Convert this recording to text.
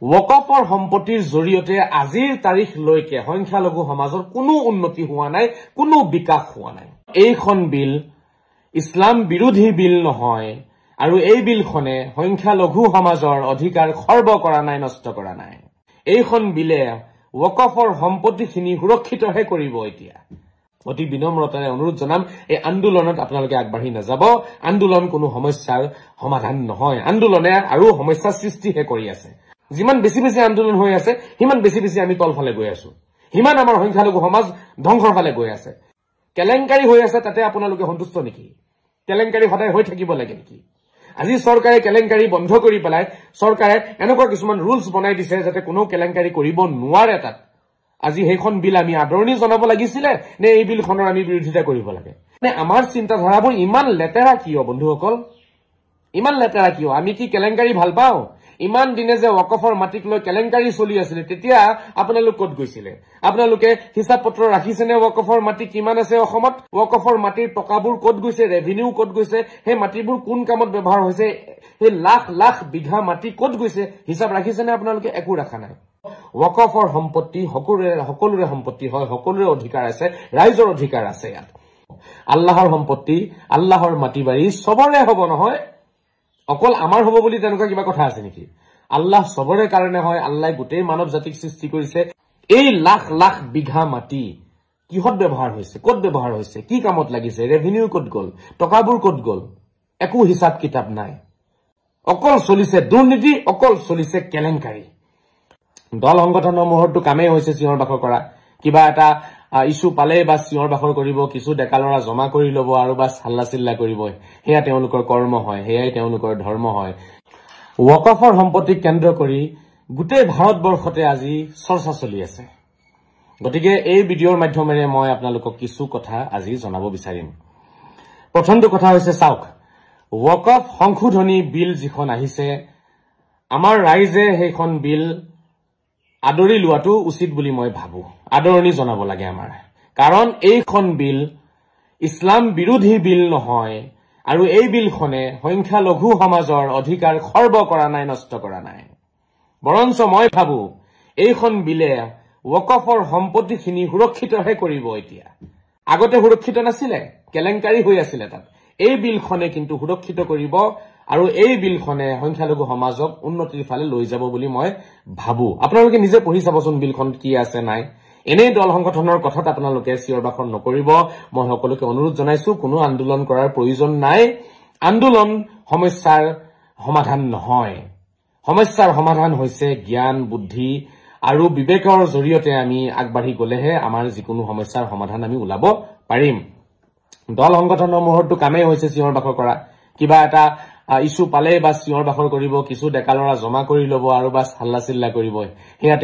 ওয়াকফৰ সম্পত্তিৰ জৰিয়তে আজিৰ তাৰিখলৈকে সংখ্যালঘু সমাজৰ কোনো উন্নতি হোৱা নাই, কোনো বিকাশ হোৱা নাই। এইখন বিল ইছলাম বিৰোধী বিল নহয় আৰু এই বিলখনে সংখ্যালঘু সমাজৰ অধিকাৰ খৰ্ব কৰা নাই, নষ্ট কৰা নাই। এইখন বিলে ওয়াকফৰ সম্পত্তিখিনি সুৰক্ষিতহে কৰিব। এতিয়া অতি বিনম্ৰতাৰে অনুৰোধ জনাম, এই আন্দোলনত আপোনালোকে আগবাঢ়ি নাযাব। আন্দোলন কোনো সমস্যাৰ সমাধান নহয়, আন্দোলনে আৰু সমস্যা সৃষ্টিহে কৰি আছে। যিমান বেছি বেছি আন্দোলন হৈ আছে সিমান বেছি বেছি আমি তলফালে গৈ আছো, সিমান আমাৰ সংখ্যালঘু সমাজ ধ্বংসৰ ফালে গৈ আছে। কেলেংকাৰী হৈ আছে, তাতে আপোনালোকে সন্তুষ্ট নেকি? কেলেংকাৰী সদায় হৈ থাকিব লাগে নেকি? আজি চৰকাৰে কেলেংকাৰী বন্ধ কৰি পেলাই চৰকাৰে এনেকুৱা কিছুমান ৰুলছ বনাই দিছে যাতে কোনো কেলেংকাৰী কৰিব নোৱাৰে। তাত আজি সেইখন বিল আমি আদৰণি জনাব লাগিছিলে নে এই বিলখনৰ আমি বিৰোধিতা কৰিব লাগে? নে আমাৰ চিন্তাধাৰাবোৰ ইমান লেতেৰা কিয় বন্ধুসকল? ইমান লেতেৰা কিয়? আমি কি কেলেংকাৰী ভাল পাওঁ? ইমান দিনে যে ওয়াকফৰ মাটিক লৈ কেলেংকাৰী চলি আছিল, তেতিয়া আপোনালোক ক'ত গৈছিলে? আপোনালোকে হিচাপ পত্ৰ ৰাখিছেনে ওয়াকফৰ মাটি কিমান আছে অসমত? ওয়াকফৰ মাটিৰ টকাবোৰ ক'ত গৈছে? ৰেভিনিউ ক'ত গৈছে? সেই মাটিবোৰ কোন কামত ব্যৱহাৰ হৈছে? সেই লাখ লাখ বিঘা মাটি ক'ত গৈছে? হিচাপ ৰাখিছেনে আপোনালোকে? একো ৰাখা নাই। ওয়াকফৰ সম্পত্তি সকলোৰে সম্পত্তি হয়, সকলোৰে অধিকাৰ আছে, ৰাইজৰ অধিকাৰ আছে। ইয়াত আল্লাহৰ সম্পত্তি, আল্লাহৰ মাটি বাৰী চবৰে হ'ব নহয়, অকল আমাৰ হ'ব বুলি তেনেকুৱা কিবা কথা আছে নেকি? আল্লাহ চবৰে কাৰণে হয়, আল্লাহ গোটেই মানৱ জাতিক সৃষ্টি কৰিছে। এই লাখ লাখ বিঘা মাটি কিহত ব্যৱহাৰ হৈছে? ক'ত ব্যৱহাৰ হৈছে? কি কামত লাগিছে? ৰেভিনিউ ক'ত গ'ল? টকাবোৰ ক'ত গ'ল? একো হিচাপ কিতাপ নাই। অকল চলিছে দুৰ্নীতি, অকল চলিছে কেলেংকাৰী। দল সংগঠনৰ মুহূৰ্তটো কামেই হৈছে চিঞৰ বাখৰ কৰা। কিবা এটা ইছ্যু পালে বা চিঞৰ বাখৰ কৰিব, কিছু ডেকা ল'ৰা জমা কৰি ল'ব আৰু বাছ হাল্লা চিল্লা কৰিব। সেয়া তেওঁলোকৰ কৰ্ম হয়, সেয়াই তেওঁলোকৰ ধৰ্ম হয়। ওয়াকফৰ সম্পত্তিক কেন্দ্ৰ কৰি গোটেই ভাৰতবৰ্ষতে আজি চৰ্চা চলি আছে। গতিকে এই ভিডিঅ'ৰ মাধ্যমেৰে মই আপোনালোকক কিছু কথা আজি জনাব বিচাৰিম। প্ৰথমটো কথা হৈছে, চাওক, ওয়াকফ সংশোধনী বিল যিখন আহিছে, আমাৰ ৰাইজে সেইখন বিল আদৰি লোৱাটো উচিত বুলি মই ভাবো। আদৰণি জনাব লাগে আমাৰ, কাৰণ এইখন বিল ইছলাম বিৰোধী বিল নহয় আৰু এই বিলখনে সংখ্যালঘু সমাজৰ অধিকাৰ খৰ্ব কৰা নাই, নষ্ট কৰা নাই। বৰঞ্চ মই ভাবো এইখন বিলে ওয়াকফৰ সম্পত্তিখিনি সুৰক্ষিতহে কৰিব। এতিয়া আগতে সুৰক্ষিত নাছিলে, কেলেংকাৰী হৈ আছিলে তাত। এই বিলখনে কিন্তু সুৰক্ষিত কৰিব আৰু এই বিলখনে সংখ্যালঘু সমাজক উন্নতিৰ ফালে লৈ যাব বুলি মই ভাবো। আপোনালোকে নিজে পঢ়ি চাবচোন বিলখন কি আছে নাই। এনেই দল সংগঠনৰ কথাত আপোনালোকে চিঞৰ বাখৰ নকৰিব। মই সকলোকে অনুৰোধ জনাইছো, কোনো আন্দোলন কৰাৰ প্ৰয়োজন নাই। আন্দোলন সমস্যাৰ সমাধান নহয়। সমস্যাৰ সমাধান হৈছে জ্ঞান, বুদ্ধি আৰু বিবেকৰ জৰিয়তে আমি আগবাঢ়ি গলেহে আমাৰ যিকোনো সমস্যাৰ সমাধান আমি ওলাব পাৰিম। দল সংগঠনৰ মুহূৰ্তটো কামেই হৈছে চিঞৰ বাখৰ কৰা। কিবা এটা ইছ্যু পালে বা চিঞৰ বাখৰ কৰিব, কিছু ডেকা ল'ৰা জমা কৰি ল'ব আৰু বাছ হাল্লা চিল্লা কৰিব। সেয়া